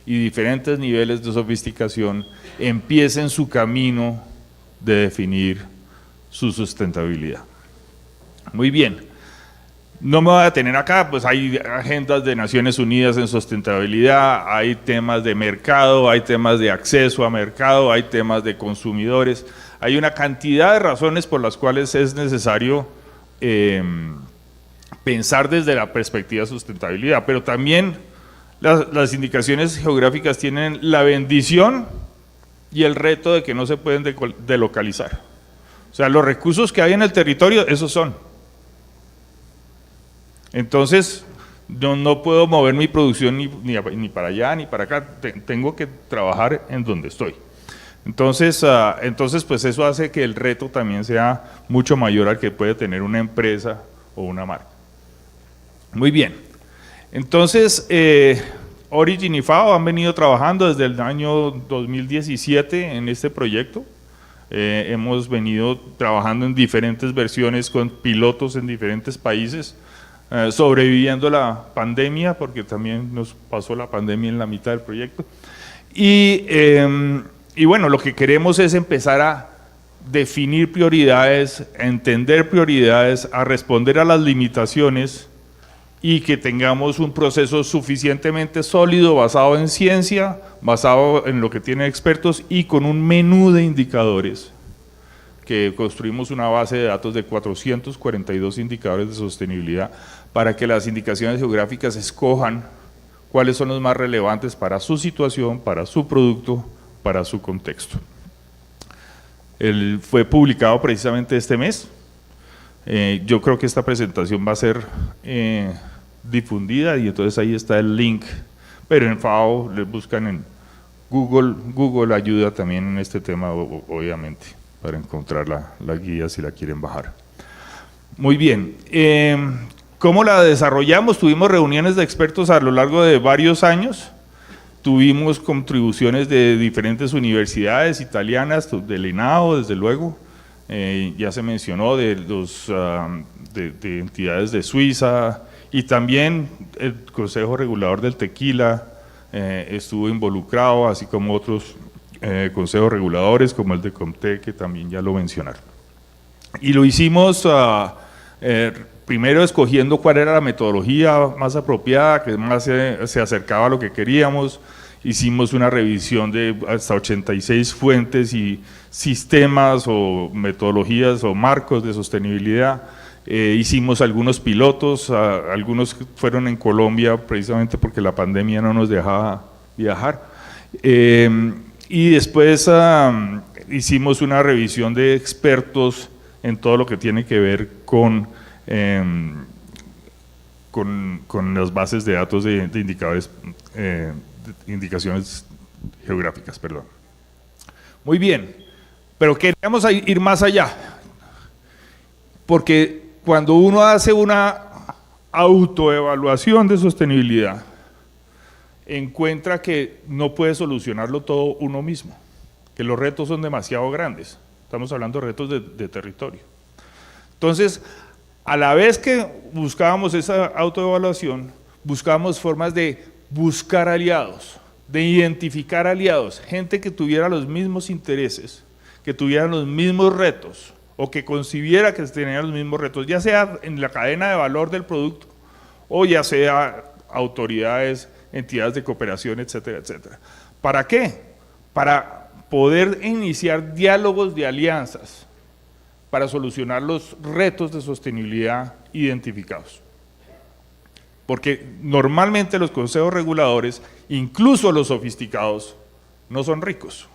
y diferentes niveles de sofisticación empiecen su camino de definir su sustentabilidad. Muy bien. No me voy a detener acá, pues hay agendas de Naciones Unidas en sustentabilidad, hay temas de mercado, hay temas de acceso a mercado, hay temas de consumidores, hay una cantidad de razones por las cuales es necesario pensar desde la perspectiva de sustentabilidad, pero también las indicaciones geográficas tienen la bendición y el reto de que no se pueden delocalizar. O sea, los recursos que hay en el territorio, esos son. Entonces, no puedo mover mi producción ni para allá ni para acá, tengo que trabajar en donde estoy. Entonces, pues eso hace que el reto también sea mucho mayor al que puede tener una empresa o una marca. Muy bien, entonces Origin y FAO han venido trabajando desde el año 2017 en este proyecto. Hemos venido trabajando en diferentes versiones con pilotos en diferentes países, sobreviviendo la pandemia, porque también nos pasó la pandemia en la mitad del proyecto. Y bueno, lo que queremos es empezar a definir prioridades, a entender prioridades, a responder a las limitaciones y que tengamos un proceso suficientemente sólido, basado en ciencia, basado en lo que tienen expertos y con un menú de indicadores, que construimos una base de datos de 442 indicadores de sostenibilidad para que las indicaciones geográficas escojan cuáles son los más relevantes para su situación, para su producto, para su contexto. Fue publicado precisamente este mes. Yo creo que esta presentación va a ser difundida y entonces ahí está el link, pero en FAO le buscan en Google ayuda también en este tema, obviamente, para encontrar la guía si la quieren bajar. Muy bien, ¿cómo la desarrollamos? Tuvimos reuniones de expertos a lo largo de varios años, tuvimos contribuciones de diferentes universidades italianas, del ENAO desde luego, ya se mencionó de entidades de Suiza y también el Consejo Regulador del Tequila estuvo involucrado, así como otros consejos reguladores como el de Comté, que también ya lo mencionaron. Y lo hicimos primero escogiendo cuál era la metodología más apropiada, que más se acercaba a lo que queríamos. Hicimos una revisión de hasta 86 fuentes y sistemas o metodologías o marcos de sostenibilidad. Hicimos algunos pilotos, algunos fueron en Colombia precisamente porque la pandemia no nos dejaba viajar. Y después hicimos una revisión de expertos en todo lo que tiene que ver con las bases de datos de indicadores, indicaciones geográficas, perdón. Muy bien, pero queremos ir más allá, porque cuando uno hace una autoevaluación de sostenibilidad, encuentra que no puede solucionarlo todo uno mismo, que los retos son demasiado grandes. Estamos hablando de retos de territorio. Entonces, a la vez que buscábamos esa autoevaluación, buscábamos formas de buscar aliados de identificar aliados, gente que tuviera los mismos intereses, que tuvieran los mismos retos, o que concibiera que tenían los mismos retos, ya sea en la cadena de valor del producto, o ya sea autoridades, entidades de cooperación, etcétera, etcétera. ¿Para qué? Para poder iniciar diálogos de alianzas para solucionar los retos de sostenibilidad identificados. Porque normalmente los consejos reguladores, incluso los sofisticados, no son ricos.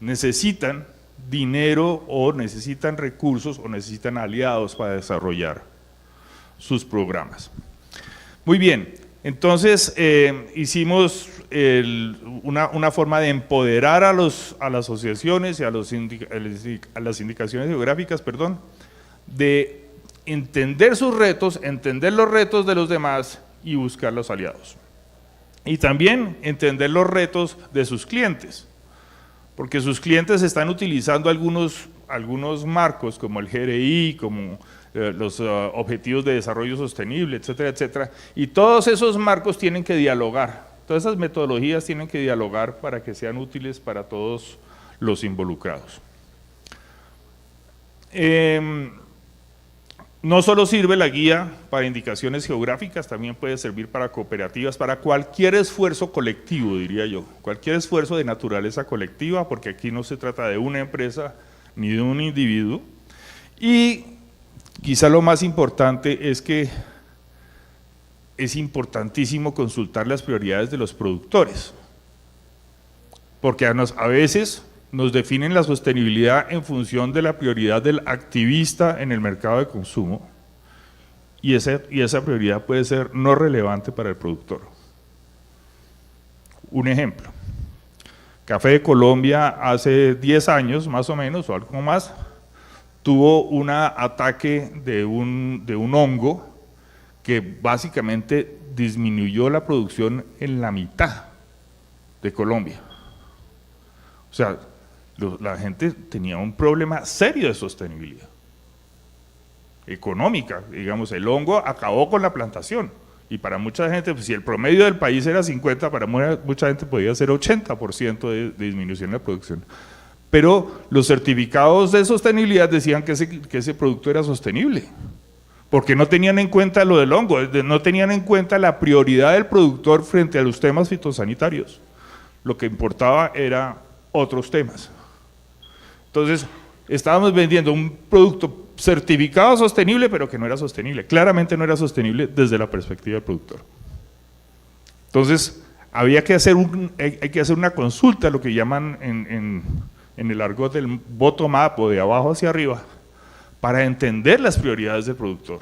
Necesitan dinero o necesitan recursos o necesitan aliados para desarrollar sus programas. Muy bien, entonces hicimos una forma de empoderar a las asociaciones y a las indicaciones geográficas, de entender sus retos, entender los retos de los demás y buscar los aliados. Y también entender los retos de sus clientes, porque sus clientes están utilizando algunos marcos como el GRI, como los objetivos de desarrollo sostenible, etcétera, etcétera, y todos esos marcos tienen que dialogar, todas esas metodologías tienen que dialogar para que sean útiles para todos los involucrados. No solo sirve la guía para indicaciones geográficas, también puede servir para cooperativas, para cualquier esfuerzo colectivo, diría yo, cualquier esfuerzo de naturaleza colectiva, porque aquí no se trata de una empresa ni de un individuo. Y quizá lo más importante es que es importantísimo consultar las prioridades de los productores, porque a veces nos definen la sostenibilidad en función de la prioridad del activista en el mercado de consumo y esa prioridad puede ser no relevante para el productor. Un ejemplo, Café de Colombia hace 10 años más o menos o algo más tuvo un ataque de un hongo que básicamente disminuyó la producción en la mitad de Colombia. O sea, la gente tenía un problema serio de sostenibilidad económica, digamos, el hongo acabó con la plantación y para mucha gente, pues, si el promedio del país era 50, para mucha gente podía ser 80% de disminución de la producción. Pero los certificados de sostenibilidad decían que ese producto era sostenible, porque no tenían en cuenta lo del hongo, no tenían en cuenta la prioridad del productor frente a los temas fitosanitarios. Lo que importaba era otros temas. Entonces, estábamos vendiendo un producto certificado sostenible, pero que no era sostenible. Claramente no era sostenible desde la perspectiva del productor. Entonces, hay que hacer una consulta, lo que llaman en el argot del bottom-up o de abajo hacia arriba, para entender las prioridades del productor,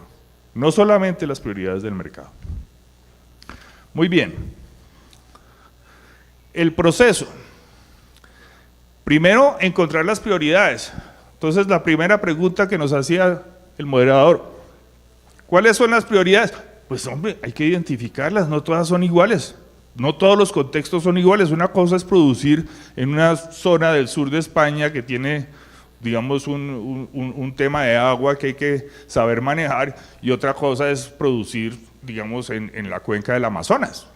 no solamente las prioridades del mercado. Muy bien. El proceso. Primero, encontrar las prioridades. Entonces, la primera pregunta que nos hacía el moderador, ¿cuáles son las prioridades? Pues hombre, hay que identificarlas, no todas son iguales, no todos los contextos son iguales. Una cosa es producir en una zona del sur de España que tiene, digamos, un tema de agua que hay que saber manejar, y otra cosa es producir, digamos, en la cuenca del Amazonas.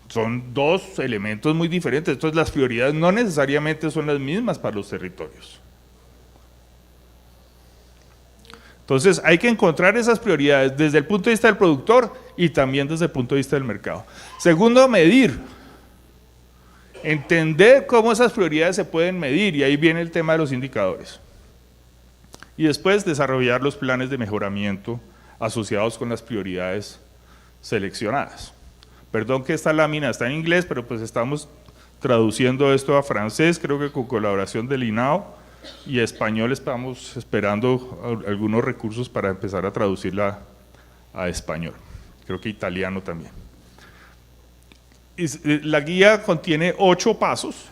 Son dos elementos muy diferentes, entonces las prioridades no necesariamente son las mismas para los territorios. Entonces hay que encontrar esas prioridades desde el punto de vista del productor y también desde el punto de vista del mercado. Segundo, medir. Entender cómo esas prioridades se pueden medir, y ahí viene el tema de los indicadores. Y después desarrollar los planes de mejoramiento asociados con las prioridades seleccionadas. Perdón que esta lámina está en inglés, pero pues estamos traduciendo esto a francés, creo que con colaboración del INAO, y a español estamos esperando algunos recursos para empezar a traducirla a español, creo que italiano también. La guía contiene 8 pasos,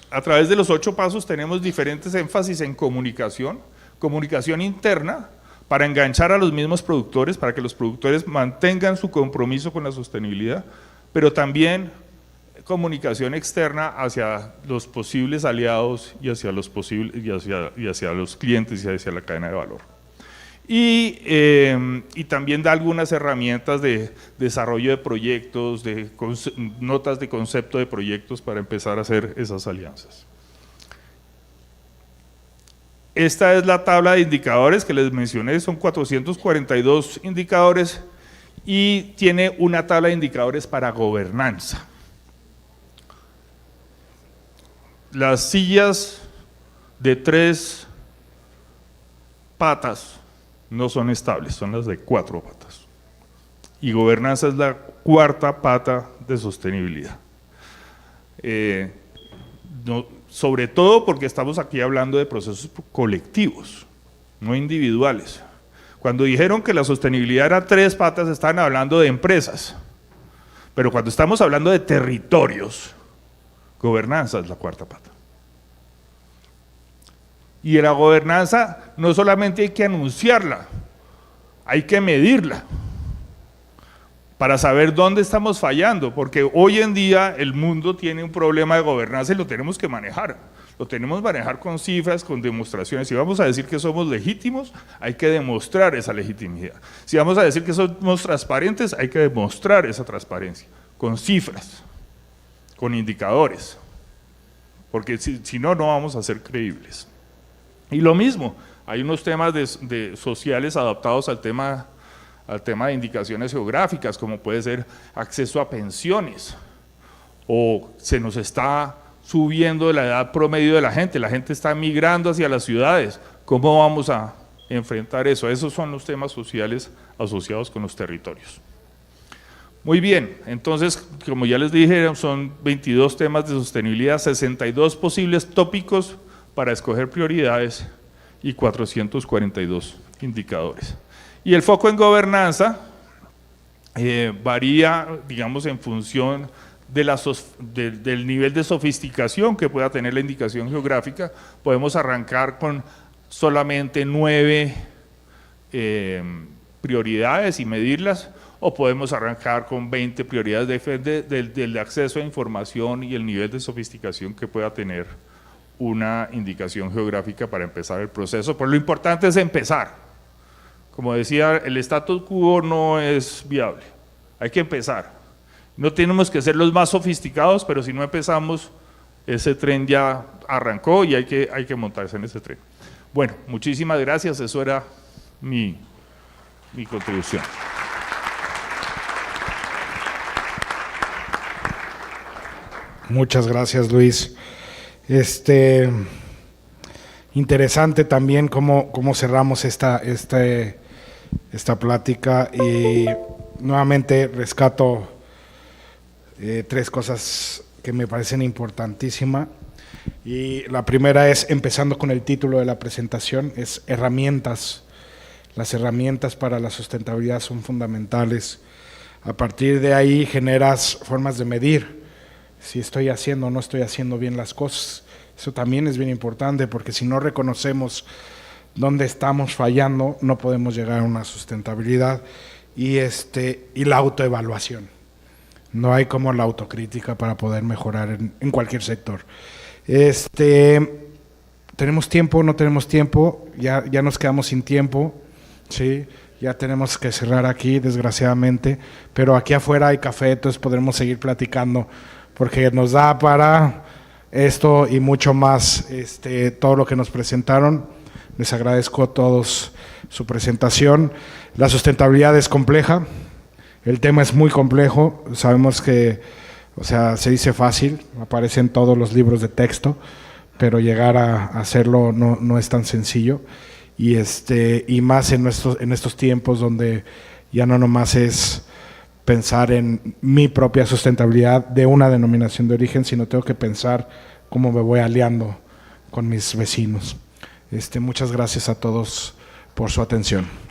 a través de los 8 pasos tenemos diferentes énfasis en comunicación interna, para enganchar a los mismos productores, para que los productores mantengan su compromiso con la sostenibilidad, pero también comunicación externa hacia los posibles aliados y hacia los clientes y hacia la cadena de valor. y también da algunas herramientas de desarrollo de proyectos, notas de concepto de proyectos para empezar a hacer esas alianzas. Esta es la tabla de indicadores que les mencioné, son 442 indicadores y tiene una tabla de indicadores para gobernanza. Las sillas de 3 patas no son estables, son las de 4 patas. Y gobernanza es la 4ª pata de sostenibilidad. Sobre todo porque estamos aquí hablando de procesos colectivos, no individuales. Cuando dijeron que la sostenibilidad era 3 patas, estaban hablando de empresas. Pero cuando estamos hablando de territorios, gobernanza es la 4ª pata. Y la gobernanza no solamente hay que anunciarla, hay que medirla para saber dónde estamos fallando, porque hoy en día el mundo tiene un problema de gobernanza y lo tenemos que manejar. Lo tenemos que manejar con cifras, con demostraciones. Si vamos a decir que somos legítimos, hay que demostrar esa legitimidad. Si vamos a decir que somos transparentes, hay que demostrar esa transparencia, con cifras, con indicadores, porque si no, no vamos a ser creíbles. Y lo mismo, hay unos temas sociales adaptados al tema de indicaciones geográficas, como puede ser acceso a pensiones, o se nos está subiendo la edad promedio de la gente está migrando hacia las ciudades, ¿cómo vamos a enfrentar eso? Esos son los temas sociales asociados con los territorios. Muy bien, entonces, como ya les dije, son 22 temas de sostenibilidad, 62 posibles tópicos para escoger prioridades y 442 indicadores. Y el foco en gobernanza varía, digamos, en función del nivel de sofisticación que pueda tener la indicación geográfica. Podemos arrancar con solamente 9 prioridades y medirlas, o podemos arrancar con 20 prioridades, depende del acceso a información y el nivel de sofisticación que pueda tener una indicación geográfica para empezar el proceso. Pero lo importante es empezar. Como decía, el status quo no es viable, hay que empezar. No tenemos que ser los más sofisticados, pero si no empezamos, ese tren ya arrancó y hay que montarse en ese tren. Bueno, muchísimas gracias, eso era mi contribución. Muchas gracias, Luis. Interesante también cómo cerramos esta plática, y nuevamente rescato 3 cosas que me parecen importantísimas. Y la primera es, empezando con el título de la presentación, es herramientas. Las herramientas para la sustentabilidad son fundamentales. A partir de ahí generas formas de medir si estoy haciendo o no estoy haciendo bien las cosas. Eso también es bien importante, porque si no reconocemos dónde estamos fallando, no podemos llegar a una sustentabilidad. Y la autoevaluación. No hay como la autocrítica para poder mejorar en cualquier sector. ¿Tenemos tiempo? ¿No tenemos tiempo? Ya nos quedamos sin tiempo, ¿sí? Ya tenemos que cerrar aquí, desgraciadamente, pero aquí afuera hay café, entonces podremos seguir platicando, porque nos da para esto y mucho más, todo lo que nos presentaron. Les agradezco a todos su presentación. La sustentabilidad es compleja, el tema es muy complejo, sabemos que, se dice fácil, aparece en todos los libros de texto, pero llegar a hacerlo no es tan sencillo, y más en estos tiempos donde ya no nomás es pensar en mi propia sustentabilidad de una denominación de origen, sino tengo que pensar cómo me voy aliando con mis vecinos. Muchas gracias a todos por su atención.